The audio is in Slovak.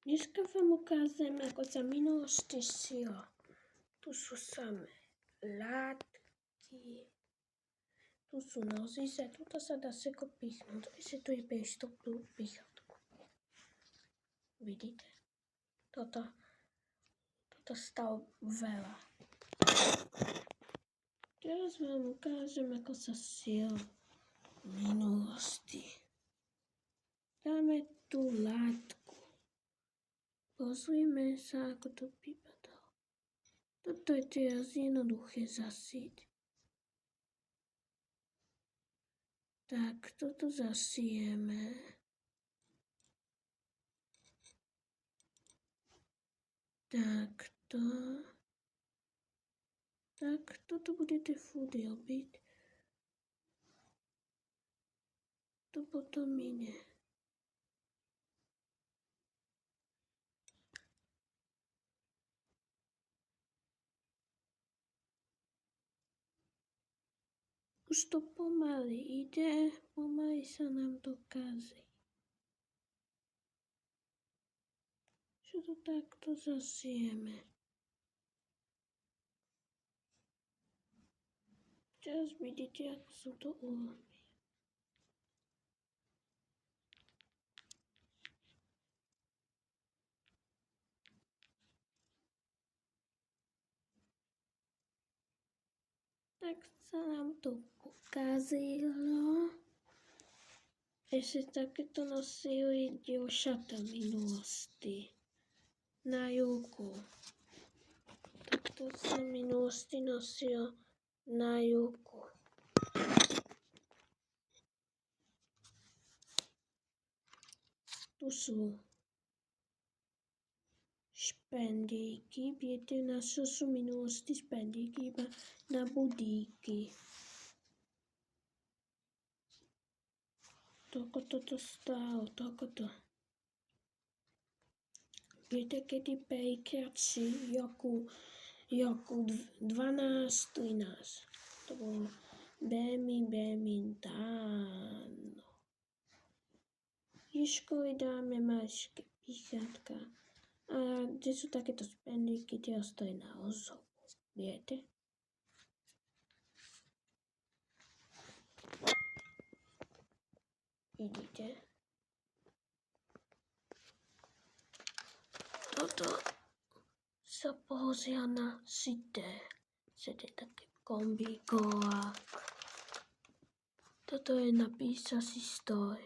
Dneska vám ukážem, ako sa v minulosti šilo. Tu sú samé látky, tu sú nožice, tuto sa dá všetko pichnúť. Ešte tu je tú pichatku. Vidíte? Toto stalo veľa. Teraz vám ukážem, ako sa šilo v minulosti. Dáme tú látku. Pozrime sa, ako to vypadalo. Toto je teraz jednoduché zasiť. Tak, toto zasijeme. Takto. Tak, toto budete furt robiť. To potom mine. Už to pomaly ide, pomaly sa nám to kazí. Čo to takto zasijeme. Teraz vidíte, ako sa to urobí. Tak sa nám to pokazilo. Ešte takéto nosili dievčatá v minulosti. Na juhu. Takto sa v minulosti nosilo na juhu. Tu sú špendíky. Viete, na čo sú v minulosti špendíky? Iba na budíky. Toľko toto stálo, toľko to. Viete, kedy pejkači roku 12, 13. To bolo veľmi dávno. V škole dáme mačke, pichátka. A kde sú takéto špendíky, teraz to je na osobu. Viete? Vidíte? Toto sa používa na šité. Chcete také kombíko a toto je na písací stroj.